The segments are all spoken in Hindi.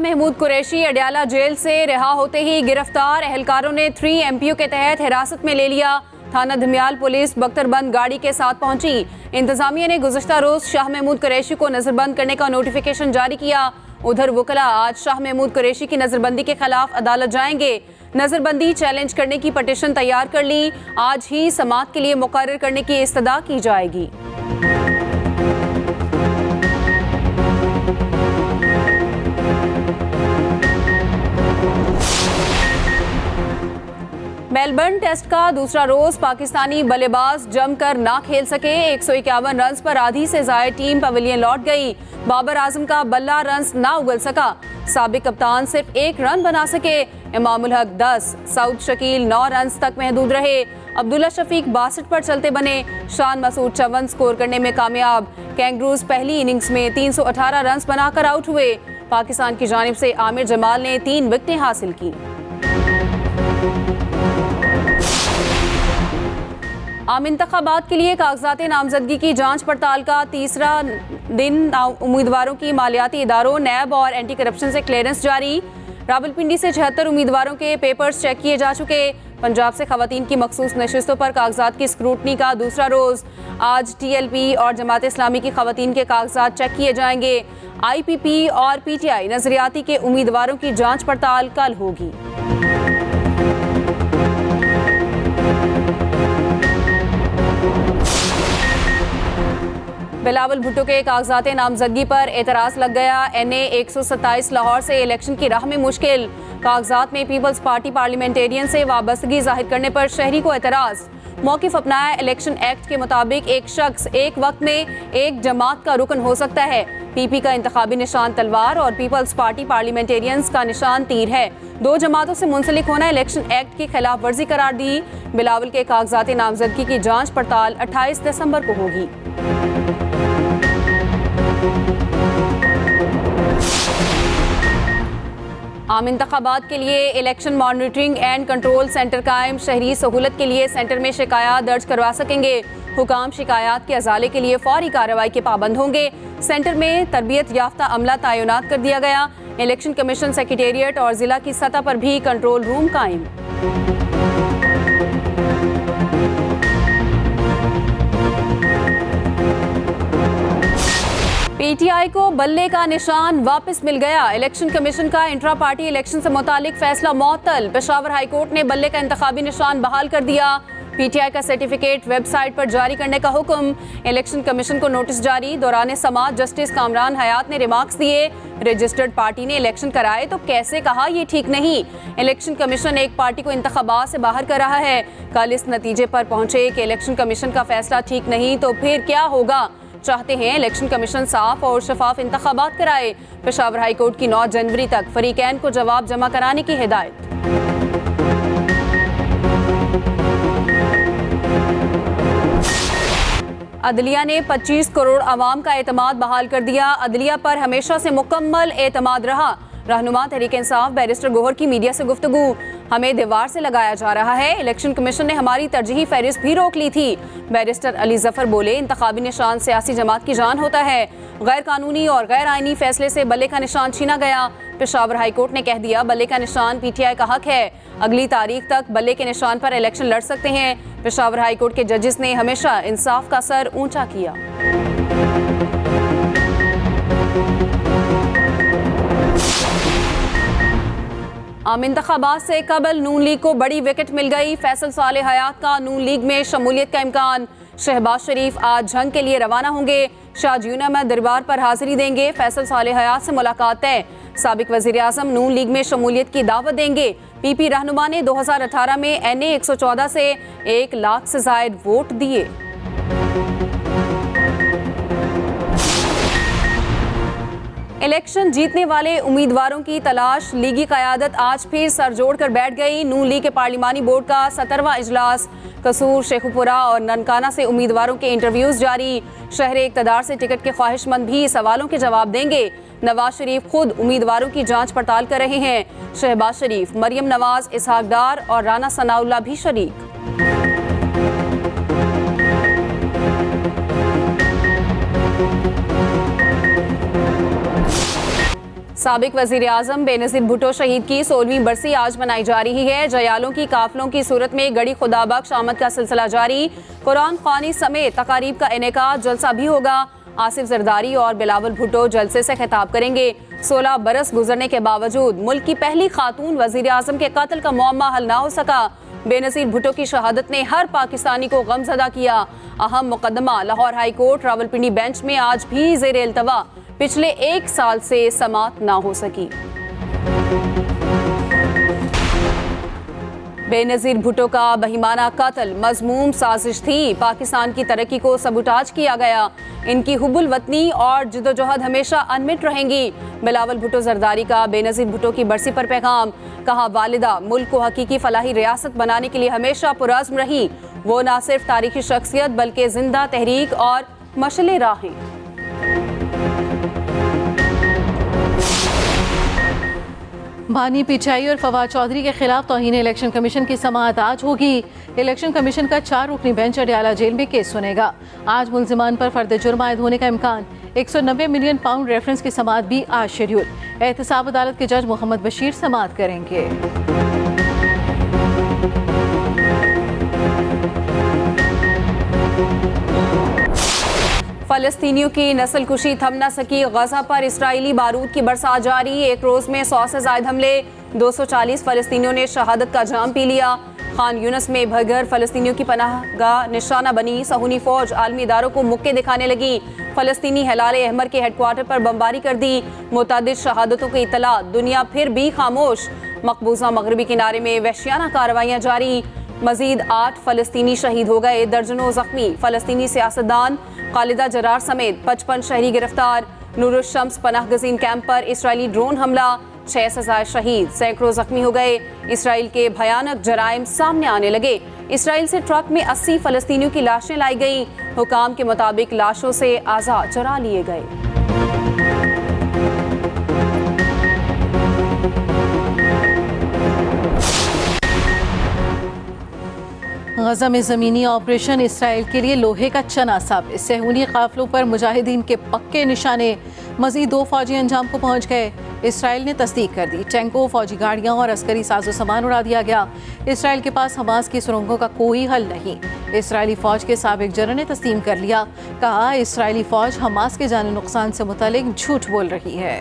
महमूद कुरैशी अडयाला जेल से रिहा होते ही गिरफ्तार। एहलकारों ने 3 MPO के तहत हिरासत में ले लिया। थाना धमियाल पुलिस बख्तरबंद गाड़ी के साथ पहुंची। इंतजामिया ने गुज़श्ता रोज शाह महमूद कुरैशी को नजरबंद करने का नोटिफिकेशन जारी किया। उधर वकला आज शाह महमूद कुरैशी की नजरबंदी के खिलाफ अदालत जाएंगे। नजरबंदी चैलेंज करने की पटिशन तैयार कर ली। आज ही समाअत के लिए मुकर्रर करने की इस्तदा की जाएगी। मेलबर्न टेस्ट का दूसरा रोज पाकिस्तानी बल्लेबाज जमकर ना खेल सके। 151 रन पर आधी से ज्यादा टीम पवेलियन लौट गई। बाबर आजम का बल्ला रन ना उगल सका। साबिक कप्तान सिर्फ 1 रन बना सके। इमामुल हक 10, सऊद शकील 9 रन तक महदूद रहे। अब्दुल्ला शफीक 62 पर चलते बने। शान मसूद 54 स्कोर करने में कामयाब। कैंगरूज पहली इनिंग्स में 318 रन बनाकर आउट हुए। पाकिस्तान की जानिब से आमिर जमाल ने 3 विकेटें हासिल की। आम इंतखाबात के लिए कागजात नामजदगी की जांच पड़ताल का तीसरा दिन। उम्मीदवारों की मालियाती इदारों, नैब और एंटी करप्शन से क्लियरेंस जारी। रावलपिंडी से 76 उम्मीदवारों के पेपर्स चेक किए जा चुके। पंजाब से खवातीन की मखसूस नशिस्तों पर कागजात की स्क्रूटनी का दूसरा रोज। आज TLP और जमात इस्लामी की खवातीन के कागजात चेक किए जाएंगे। IPP और PTI नजरियाती के उम्मीदवारों की जांच पड़ताल कल होगी। बिलावल भुट्टो के कागजात नामजदगी पर एतराज़ लग गया। NA 127 लाहौर से इलेक्शन की राह में मुश्किल। कागजात में पीपल्स पार्टी पार्लियामेंटेरियन से वाबस्तगी जाहिर करने पर शहरी को एतराज़। मौक़िफ़ अपनाया। इलेक्शन एक्ट के मुताबिक एक शख्स एक वक्त में एक जमात का रुकन हो सकता है। PP का इंतखाबी निशान तलवार और पीपल्स पार्टी पार्लियामेंटेरियंस का निशान तीर है। 2 जमातों से मुंसलिक होना इलेक्शन एक्ट की खिलाफ वर्जी करार दी। बिलावल के कागजात नामजदगी की जाँच पड़ताल 28 दिसंबर को होगी। आम इंतखाबात के लिए election monitoring and control centre कायम। शहरी सहूलत के लिए सेंटर में शिकायत दर्ज करवा सकेंगे। हुकाम शिकायत के अजाले के लिए फौरी कार्रवाई के पाबंद होंगे। सेंटर में तरबियत याफ्ता अमला तैनात कर दिया गया। इलेक्शन कमीशन सेक्रेटेरिएट और जिला की सतह पर भी कंट्रोल रूम कायम। PTI को बल्ले का निशान वापस मिल गया। इलेक्शन कमीशन का इंट्रा पार्टी इलेक्शन से मुतालिक फैसला मुअत्तल। पेशावर हाई कोर्ट ने बल्ले का इंतखाबी निशान बहाल कर दिया। PTI का सर्टिफिकेट वेबसाइट पर जारी करने का हुक्म। इलेक्शन कमीशन को नोटिस जारी। दौरान समाअत जस्टिस कामरान हयात ने रिमार्क्स दिए। रजिस्टर्ड पार्टी ने इलेक्शन कराए तो कैसे कहा ये ठीक नहीं। इलेक्शन कमीशन एक पार्टी को इंतखाबात से बाहर कर रहा है। कल इस नतीजे पर पहुंचे कि इलेक्शन कमीशन का फैसला ठीक नहीं तो फिर क्या होगा। चाहते हैं इलेक्शन कमीशन साफ और शफाफ इंतखाबात कराए। पेशावर हाई कोर्ट की 9 जनवरी तक फरीकैन को जवाब जमा कराने की हिदायत। अदलिया ने 25 करोड़ आवाम का एतमाद बहाल कर दिया। अदलिया पर हमेशा से मुकम्मल एतमाद रहा। रहनुमा तहरीक इंसाफ बैरिस्टर गोहर की मीडिया से गुफ्तगू। हमें दीवार से लगाया जा रहा है। इलेक्शन कमीशन ने हमारी तरजीही फहरिस्त भी रोक ली थी। बैरिस्टर अली जफर बोले, इंतखाबी निशान सियासी जमात की जान होता है। गैर कानूनी और गैर आईनी फैसले से बल्ले का निशान छीना गया। पेशावर हाई कोर्ट ने कह दिया बल्ले का निशान PTI का हक है। अगली तारीख तक बल्ले के निशान पर इलेक्शन लड़ सकते हैं। पेशावर हाई कोर्ट के जजेस ने हमेशा इंसाफ का सर ऊंचा किया। आम इंतखाबात से कबल नून लीग को बड़ी विकेट मिल गई। फैसल सालेह हयात का नून लीग में शमूलियत का इम्कान। शहबाज शरीफ आज जंग के लिए रवाना होंगे। शाहजयून अहमद दरबार पर हाजिरी देंगे। फैसल सालेह हयात से मुलाकात तय। साबिक वज़ीर आज़म नून लीग में शमूलियत की दावत देंगे। PP रहनुमा ने 2018 में NA 114 से 1 लाख से ज़ायद वोट दिए। इलेक्शन जीतने वाले उम्मीदवारों की तलाश। लीगी क़यादत आज फिर सर जोड़ कर बैठ गई। नून लीग के पार्लिमानी बोर्ड का 17वां इजलास। कसूर, शेखुपुरा और ननकाना से उम्मीदवारों के इंटरव्यूज जारी। शहर इक़्तिदार से टिकट के ख्वाहिशमंद भी सवालों के जवाब देंगे। नवाज शरीफ खुद उम्मीदवारों की जांच पड़ताल कर रहे हैं। शहबाज शरीफ, मरियम नवाज, इसहाक डार और राना सनाउल्लाह भी शरीक। साबिक वजीर आजम बेनजीर भुट्टो शहीद की 16वीं बरसी आज मनाई जा रही है। जयालों की काफिलों की सूरत में गड़ी खुदाबख्श आमद का सिलसिला जारी। कुरान ख्वानी समेत तकारीब का इनेकाद जलसा भी होगा। आसिफ जरदारी और बिलावल भुट्टो जलसे से खिताब करेंगे। 16 बरस गुजरने के बावजूद मुल्क की पहली खातून वजीर आजम के कत्ल का मुअम्मा हल ना हो सका। बेनजीर भुट्टो की शहादत ने हर पाकिस्तानी को गमजदा किया। अहम मुकदमा Lahore high court Rawalpindi bench में आज भी ज़ेरे इल्तवा, पिछले 1 साल से समाअत ना हो सकी। बेनजीर भुट्टो का बहिमाना कत्ल मजमूम साजिश थी। पाकिस्तान की तरक्की को सबूटाज किया गया। इनकी हुब्बुल वतनी और जिद्दोजहद हमेशा अनमिट रहेंगी। बिलावल भुट्टो जरदारी का बेनजीर भुट्टो की बरसी पर पैगाम। कहा, वालिदा मुल्क को हकीकी फलाही रियासत बनाने के लिए हमेशा पुरअज़्म रही। वो न सिर्फ तारीखी शख्सियत बल्कि जिंदा तहरीक और मशले राह हैं। बानी पिचाई और फवाद चौधरी के खिलाफ तौहीन इलेक्शन कमीशन की समाअत आज होगी। इलेक्शन कमीशन का 4 रुकनी बेंच अडयाला जेल में केस सुनेगा। आज मुल्जिमान पर फर्द जुर्म आयद होने का इम्कान। 190 मिलियन पाउंड रेफरेंस की समाअत भी आज शेड्यूल। एहतसाब अदालत के जज मोहम्मद बशीर समाअत करेंगे। फलस्तीनियों की नस्लकुशी थम न सकी। गजा पर इसराइली बारूद की बरसात जारी। एक रोज में 100 से ज्यादा हमले। 240 फलस्तीनियों ने शहादत का जाम पी लिया। खान यूनस में भगकर फलस्तीनियों की पनाहगाह निशाना बनी। सहूनी फौज आलमी इदारों को मुक्के दिखाने लगी। फलस्तीनी हिलाल अहमर के हेडक्वार्टर पर बमबारी कर दी। मुतअद्दिद शहादतों की इतला, दुनिया फिर भी खामोश। मकबूजा मगरबी किनारे में वहशियाना कार्रवाइयाँ जारी। मजीद 8 फलस्तीनी शहीद हो गए, दर्जनों जख्मी। फलस्तीनी सियासतदान खालिदा जरार समेत 55 शहरी गिरफ्तार। नूरुल शम्स पनाह गजीन कैंप पर इसराइली ड्रोन हमला, 6 से ज़ायद शहीद, सैकड़ों जख्मी हो गए। इसराइल के भयानक जराइम सामने आने लगे। इसराइल से ट्रक में 80 फलस्तीनियों की लाशें लाई गई। हुकाम के मुताबिक लाशों से आज़ा चुरा लिए गए। गजा में ज़मीनी ऑपरेशन इसराइल के लिए लोहे का चना साबित। सहूनी काफिलों पर मुजाहिदीन के पक्के निशाने। मजीद 2 फौजी अंजाम को पहुंच गए। इसराइल ने तस्दीक कर दी। टैंकों, फौजी गाड़ियां और अस्करी साजो सामान उड़ा दिया गया। इसराइल के पास हमास की सुरंगों का कोई हल नहीं। इसराइली फौज के साबिक जनरल ने तस्लीम कर लिया। कहा, इसराइली फौज हमास के जानी नुकसान से मुतालिक झूठ बोल रही है।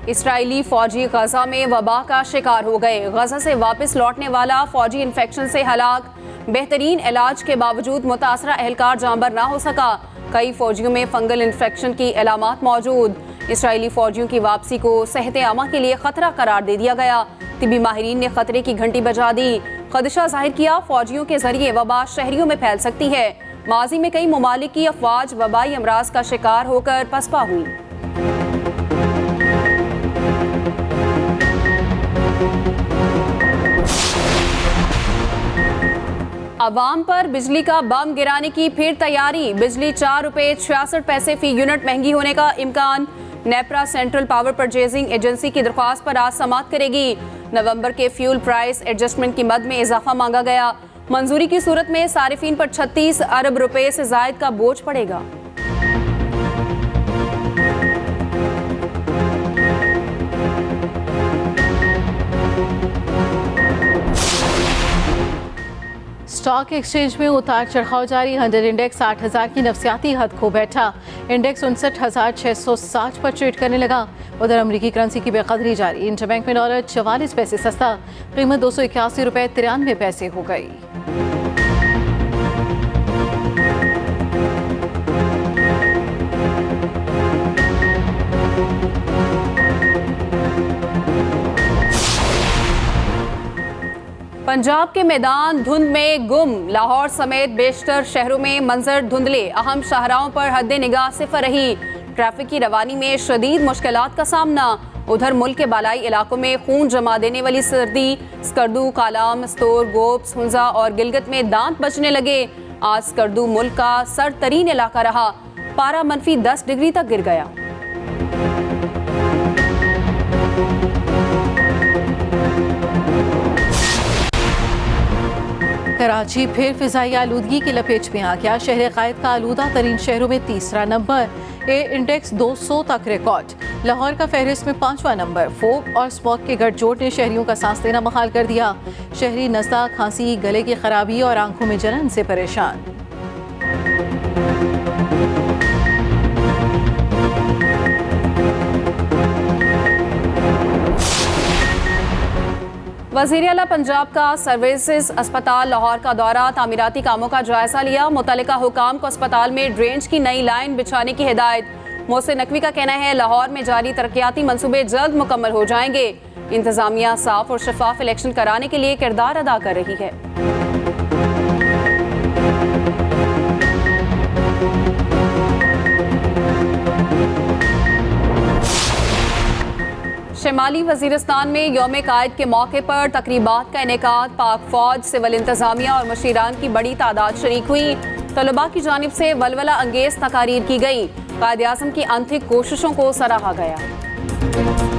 इसराइली फौजी गजा में वबा का शिकार हो गए। गजा से वापस लौटने वाला फौजी इन्फेक्शन से हलाक। बेहतरीन इलाज के बावजूद मुतासरा एहलकार जांबर ना हो सका। कई फौजियों में फंगल इन्फेक्शन की अलामात मौजूद। इसराइली फौजियों की वापसी को सेहत आमा के लिए खतरा करार दे दिया गया। तिबी माहिरीन ने खतरे की घंटी बजा दी। खदशा जाहिर किया, फौजियों के जरिए वबा शहरियों में फैल सकती है। माजी में कई ममालिक की अफवाज वबाई अमराज का शिकार होकर पसपा हुई। अवाम पर बिजली का बम गिराने की फिर तैयारी। बिजली 4 रुपये 66 पैसे फी यूनिट महंगी होने का इम्कान। NEPRA central power purchasing agency की दरख्वास्त पर आज समाअत करेगी। नवंबर के फ्यूल प्राइस एडजस्टमेंट की मद में इजाफा मांगा गया। मंजूरी की सूरत में सारिफीन पर 36 अरब रुपए से जायद का बोझ पड़ेगा। स्टॉक एक्सचेंज में उतार चढ़ाव जारी। 100 इंडेक्स 60,000 की नफसियाती हद खो बैठा। इंडेक्स 59,660 पर ट्रेड करने लगा। उधर अमरीकी करेंसी की बेकदरी जारी। इंटरबैंक में डॉलर 44 पैसे सस्ता, कीमत 281 रुपये 93 पैसे हो गई। पंजाब के मैदान धुंध में गुम। लाहौर समेत बेशतर शहरों में मंजर धुंधले। अहम शाहराहों पर हद निगाह सिफर रही। ट्रैफिक की रवानी में शदीद मुश्किलात का सामना। उधर मुल्क के बालाई इलाकों में खून जमा देने वाली सर्दी। स्कर्दू, कालाम, स्तोर, गोप्स, हुंजा और गिलगित में दांत बचने लगे। आज स्कर्दू मुल्क का सरतरीन इलाका रहा। पारा -10 डिग्री तक गिर गया। कराची फिर फिजाई आलूदगी की लपेट में आ गया। शहर कायद का आलूदा तरीन शहरों में तीसरा नंबर, ए इंडेक्स 200 तक रिकॉर्ड। लाहौर का फहरिस्त में 5वां नंबर। फोग और स्मॉग के गठजोड़ ने शहरियों का सांस लेना मुहाल कर दिया। शहरी नज़ला, खांसी, गले की खराबी और आंखों में जलन से परेशान। वज़ीर आला पंजाब का सर्विसेज अस्पताल लाहौर का दौरा, तामीराती कामों का जायजा लिया। मुतल्लिका हुकाम को अस्पताल में ड्रेनेज की नई लाइन बिछाने की हिदायत। मोहसिन नकवी का कहना है लाहौर में जारी तरक्याती मंसूबे जल्द मुकम्मल हो जाएंगे। इंतजामिया साफ और शफाफ इलेक्शन कराने के लिए किरदार अदा कर रही है। शिमाली वजीरिस्तान में यौम कायद के मौके पर तकरीबात का इनेकाद। पाक फौज, सिविल इंतजामिया और मशीरान की बड़ी तादाद शरीक हुई। तलबा की जानिब से वलवला अंगेज तकारीर की गई। कायद-ए-आज़म की आंतरिक कोशिशों को सराहा गया।